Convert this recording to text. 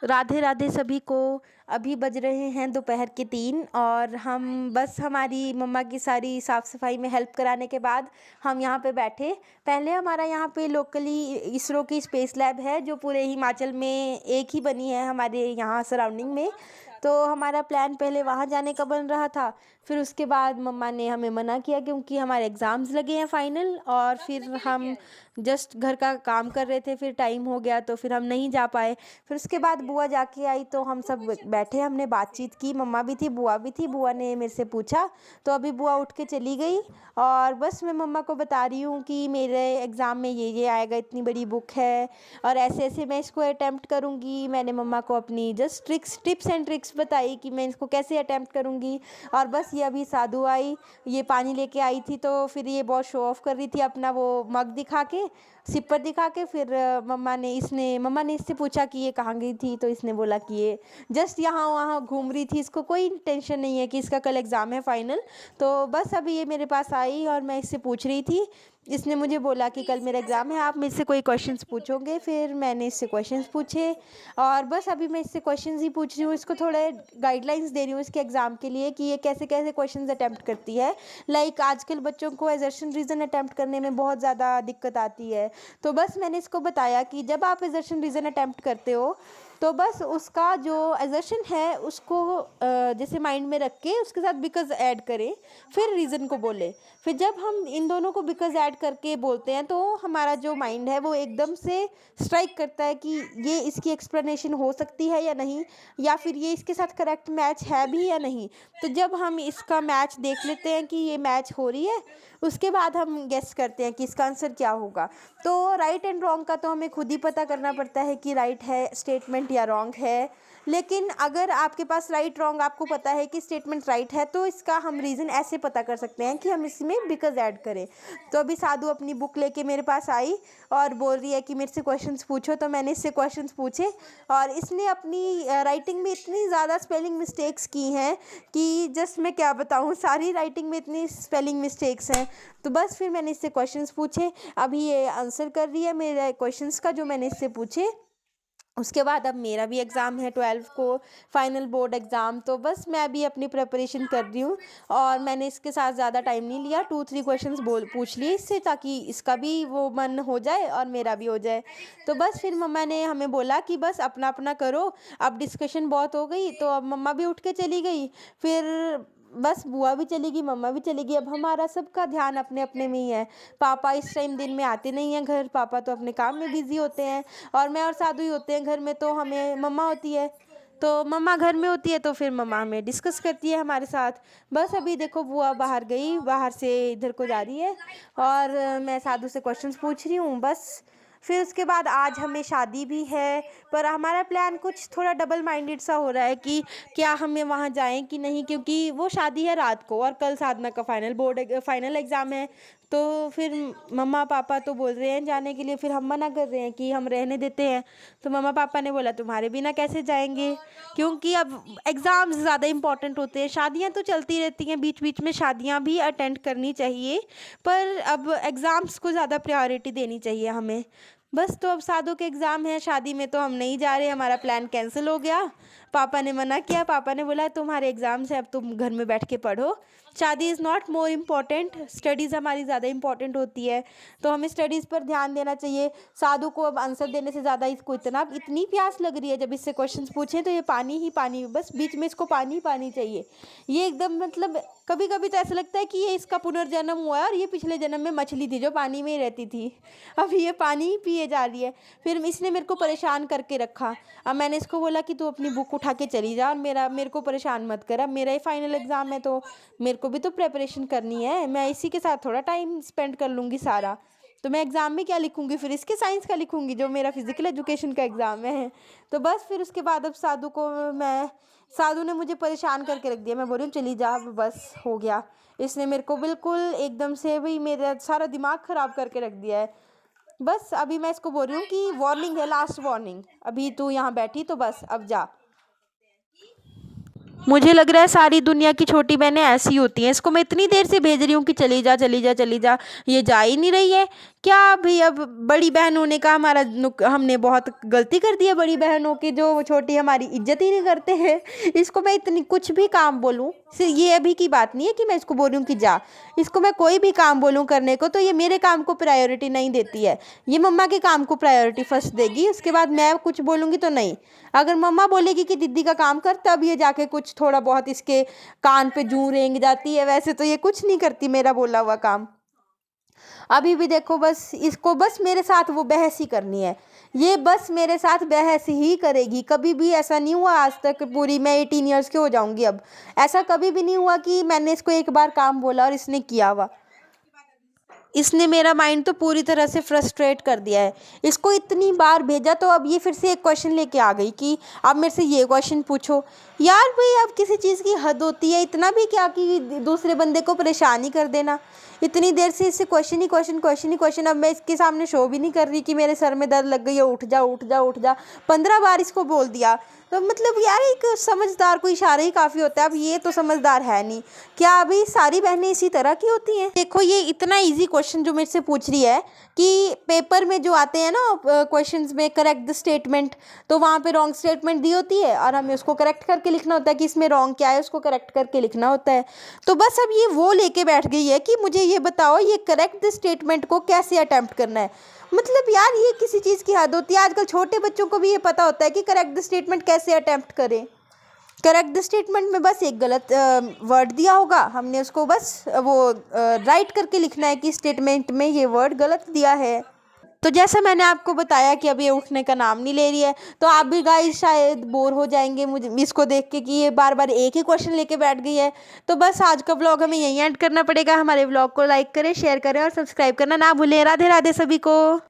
राधे राधे सभी को। अभी बज रहे हैं दोपहर के 3 और हम बस हमारी मम्मा की सारी साफ़ सफाई में हेल्प कराने के बाद हम यहाँ पे बैठे। पहले हमारा यहाँ पे लोकली इसरो की स्पेस लैब है जो पूरे हिमाचल में एक ही बनी है हमारे यहाँ सराउंडिंग में। तो हमारा प्लान पहले वहाँ जाने का बन रहा था, फिर उसके बाद मम्मा ने हमें मना किया क्योंकि हमारे एग्ज़ाम्स लगे हैं फाइनल, और फिर हम जस्ट घर का काम कर रहे थे, फिर टाइम हो गया तो फिर हम नहीं जा पाए। फिर उसके बाद बुआ जाके आई तो हम सब बैठे, हमने बातचीत की, मम्मा भी थी बुआ भी थी। बुआ ने मेरे से पूछा तो अभी बुआ उठ के चली गई और बस मैं मम्मा को बता रही हूँ कि मेरे एग्ज़ाम में ये आएगा, इतनी बड़ी बुक है और ऐसे ऐसे मैं इसको अटैम्प्ट करूँगी। मैंने मम्मा को अपनी जस्ट टिप्स एंड ट्रिक्स बताई कि मैं इसको कैसे अटैम्प्ट करूँगी। और बस ये अभी साधु आई, ये पानी लेके आई थी तो फिर ये बहुत शो ऑफ़ कर रही थी अपना वो मग दिखा के, सिपर दिखा के। फिर मम्मा ने इससे पूछा कि ये कहाँ गई थी, तो इसने बोला कि ये जस्ट यहाँ वहाँ घूम रही थी, इसको कोई टेंशन नहीं है कि इसका कल एग्ज़ाम है फाइनल। तो बस अभी ये मेरे पास आई और मैं इससे पूछ रही थी, इसने मुझे बोला कि कल मेरा एग्ज़ाम है, आप मेरे से कोई क्वेश्चंस पूछोगे। फिर मैंने इससे क्वेश्चंस पूछे और बस अभी मैं इससे क्वेश्चंस ही पूछ रही हूँ, इसको थोड़े गाइडलाइंस दे रही हूँ इसके एग्ज़ाम के लिए कि ये कैसे कैसे क्वेश्चंस अटैम्प्ट करती है। लाइक आजकल बच्चों को एजर्शन रीज़न अटैम्प्ट करने में बहुत ज़्यादा दिक्कत आती है। तो बस मैंने इसको बताया कि जब आप एजर्शन रीज़न अटैम्प्ट करते हो तो बस उसका जो एजर्शन है उसको जैसे माइंड में रख के उसके साथ बिकॉज़ ऐड करें, फिर रीज़न को बोले। फिर जब हम इन दोनों को बिकॉज़ ऐड करके बोलते हैं तो हमारा जो माइंड है वो एकदम से स्ट्राइक करता है कि ये इसकी एक्सप्लेनेशन हो सकती है या नहीं, या फिर ये इसके साथ करेक्ट मैच है भी या नहीं। तो जब हम इसका मैच देख लेते हैं कि ये मैच हो रही है, उसके बाद हम गेस करते हैं कि इसका आंसर क्या होगा। तो राइट एंड रॉन्ग का तो हमें खुद ही पता करना पड़ता है कि राइट है स्टेटमेंट या रॉन्ग है। लेकिन अगर आपके पास राइट रॉन्ग आपको पता है कि स्टेटमेंट राइट है तो इसका हम रीज़न ऐसे पता कर सकते हैं कि हम इसमें बिकॉज़ ऐड करें। तो अभी साधु अपनी बुक लेके मेरे पास आई और बोल रही है कि मेरे से क्वेश्चंस पूछो, तो मैंने इससे क्वेश्चंस पूछे और इसने अपनी राइटिंग में इतनी ज़्यादा स्पेलिंग मिस्टेक्स की हैं कि जस्ट मैं क्या बताऊँ, सारी राइटिंग में इतनी स्पेलिंग मिस्टेक्स हैं। तो बस फिर मैंने इससे क्वेश्चंस पूछे, अभी ये आंसर कर रही है मेरे क्वेश्चंस का जो मैंने इससे पूछे। उसके बाद अब मेरा भी एग्ज़ाम है 12 को, फाइनल बोर्ड एग्ज़ाम। तो बस मैं अभी अपनी प्रिपरेशन कर रही हूँ और मैंने इसके साथ ज़्यादा टाइम नहीं लिया, 2-3 क्वेश्चंस पूछ लिए इससे, ताकि इसका भी वो मन हो जाए और मेरा भी हो जाए। तो बस फिर मम्मा ने हमें बोला कि बस अपना अपना करो, अब डिस्कशन बहुत हो गई। तो अब मम्मा भी उठ के चली गई, फिर बस बुआ भी चली गई, मम्मा भी चली गई। अब हमारा सबका ध्यान अपने अपने में ही है। पापा इस टाइम दिन में आते नहीं हैं घर, पापा तो अपने काम में बिज़ी होते हैं और मैं और साधु ही होते हैं घर में। तो हमें मम्मा होती है, तो मम्मा घर में होती है तो फिर मम्मा हमें डिस्कस करती है हमारे साथ। बस अभी देखो बुआ बाहर गई, बाहर से इधर को जा रही है और मैं साधु से क्वेश्चंस पूछ रही हूँ बस। फिर उसके बाद आज हमें शादी भी है, पर हमारा प्लान कुछ थोड़ा डबल माइंडेड सा हो रहा है कि क्या हमें वहाँ जाएं कि नहीं, क्योंकि वो शादी है रात को और कल साधना का फाइनल एग्ज़ाम है। तो फिर मम्मा पापा तो बोल रहे हैं जाने के लिए, फिर हम मना कर रहे हैं कि हम रहने देते हैं। तो मम्मा पापा ने बोला तुम्हारे बिना कैसे जाएंगे, क्योंकि अब एग्ज़ाम्स ज़्यादा इम्पॉर्टेंट होते हैं। शादियाँ तो चलती रहती हैं, बीच बीच में शादियाँ भी अटेंड करनी चाहिए, पर अब एग्ज़ाम्स को ज़्यादा प्रायोरिटी देनी चाहिए हमें। बस तो अब साधु के एग्ज़ाम है, शादी में तो हम नहीं जा रहे, हमारा प्लान कैंसिल हो गया। पापा ने मना किया, पापा ने बोला तुम्हारे एग्ज़ाम्स है, अब तुम घर में बैठ के पढ़ो। शादी is not more important, studies हमारी ज़्यादा इम्पॉर्टेंट होती है, तो हमें स्टडीज़ पर ध्यान देना चाहिए। साधु को अब आंसर देने से ज़्यादा इसको इतनी प्यास लग रही है, जब इससे क्वेश्चंस पूछे तो ये पानी ही पानी, बस बीच में इसको पानी ही पानी चाहिए। ये एकदम मतलब कभी कभी तो ऐसा लगता है कि ये इसका पुनर्जन्म हुआ है और ये पिछले जन्म में मछली थी जो पानी में ही रहती थी, अब ये पानी ही पिए जा रही है। फिर इसने मेरे को परेशान करके रखा। अब मैंने इसको बोला कि तू अपनी बुक उठा के चली जा और मेरे को परेशान मत कर, अब मेरा ही फाइनल एग्ज़ाम है तो मेरे को भी तो प्रिपरेशन करनी है, मैं इसी के साथ थोड़ा टाइम स्पेंड कर लूँगी सारा। तो मैं एग्ज़ाम में क्या लिखूँगी, फिर इसके साइंस का लिखूँगी जो मेरा फिज़िकल एजुकेशन का एग्ज़ाम है। तो बस फिर उसके बाद अब साधु ने मुझे परेशान करके रख दिया। मैं बोल रही हूँ चली जा, बस हो गया। इसने मेरे को बिल्कुल एकदम से भाई मेरा सारा दिमाग ख़राब करके रख दिया है। बस अभी मैं इसको बोल रही हूँ कि वार्निंग है, लास्ट वार्निंग, अभी तू यहाँ बैठी तो बस अब जा। मुझे लग रहा है सारी दुनिया की छोटी बहनें ऐसी होती हैं, इसको मैं इतनी देर से भेज रही हूँ कि चली जा चली जा चली जा, ये जा ही नहीं रही है। क्या भाई, अब बड़ी बहन होने का हमने बहुत गलती कर दी है बड़ी बहनों की, जो छोटी हमारी इज्जत ही नहीं करते हैं। इसको मैं इतनी कुछ भी काम बोलूँ, सिर्फ ये अभी की बात नहीं है कि मैं इसको बोलूँ कि जा, इसको मैं कोई भी काम बोलूँ करने को तो ये मेरे काम को प्रायोरिटी नहीं देती है। ये मम्मा के काम को प्रायोरिटी फर्स्ट देगी, उसके बाद मैं कुछ बोलूँगी तो नहीं। अगर मम्मा बोलेगी कि दीदी का काम कर, तब ये जाके कुछ थोड़ा बहुत इसके कान पे जूं रेंग जाती है, वैसे तो ये कुछ नहीं करती मेरा बोला हुआ काम। अभी भी देखो, बस इसको बस मेरे साथ वो बहस ही करनी है, ये बस मेरे साथ बहस ही करेगी। कभी भी ऐसा नहीं हुआ आज तक, पूरी मैं 18 ईयर्स की हो जाऊंगी अब, ऐसा कभी भी नहीं हुआ कि मैंने इसको एक बार काम बोला और इसने किया हुआ। इसने मेरा माइंड तो पूरी तरह से फ्रस्ट्रेट कर दिया है। इसको इतनी बार भेजा तो अब ये फिर से एक क्वेश्चन लेके आ गई कि अब मेरे से ये क्वेश्चन पूछो। यार भाई, अब किसी चीज़ की हद होती है, इतना भी क्या कि दूसरे बंदे को परेशान ही कर देना। इतनी देर से इससे क्वेश्चन ही क्वेश्चन, क्वेश्चन ही क्वेश्चन। अब मैं इसके सामने शो भी नहीं कर रही कि मेरे सर में दर्द लग गई है, उठ जा उठ जा उठ जा, 15 बार इसको बोल दिया। तो मतलब यार, एक समझदार को इशारा ही काफ़ी होता है। अब ये तो समझदार है नहीं। क्या अभी सारी बहनें इसी तरह की होती हैं? देखो, ये इतना इजी क्वेश्चन जो मेरे से पूछ रही है कि पेपर में जो आते हैं ना क्वेश्चंस में, करेक्ट द स्टेटमेंट, तो वहाँ पे रॉन्ग स्टेटमेंट दी होती है और हमें उसको करेक्ट करके लिखना होता है कि इसमें रॉन्ग क्या है, उसको करेक्ट करके लिखना होता है। तो बस अब ये वो लेके बैठ गई है कि मुझे ये बताओ, ये करेक्ट द स्टेटमेंट को कैसे अटेम्प्ट करना है। मतलब यार, ये किसी चीज़ की हद होती है। आजकल छोटे बच्चों को भी ये पता होता है कि करेक्ट द स्टेटमेंट कैसे अटेम्प्ट करें। करेक्ट द स्टेटमेंट में बस एक गलत वर्ड दिया होगा, हमने उसको बस वो राइट करके लिखना है कि स्टेटमेंट में ये वर्ड गलत दिया है। तो जैसा मैंने आपको बताया कि अब ये उठने का नाम नहीं ले रही है, तो आप भी गाइस शायद बोर हो जाएंगे मुझे इसको देख के कि ये बार बार एक ही क्वेश्चन लेके बैठ गई है। तो बस आज का व्लॉग हमें यहीं एंड करना पड़ेगा। हमारे व्लॉग को लाइक करें, शेयर करें और सब्सक्राइब करना ना भूलें। राधे राधे सभी को।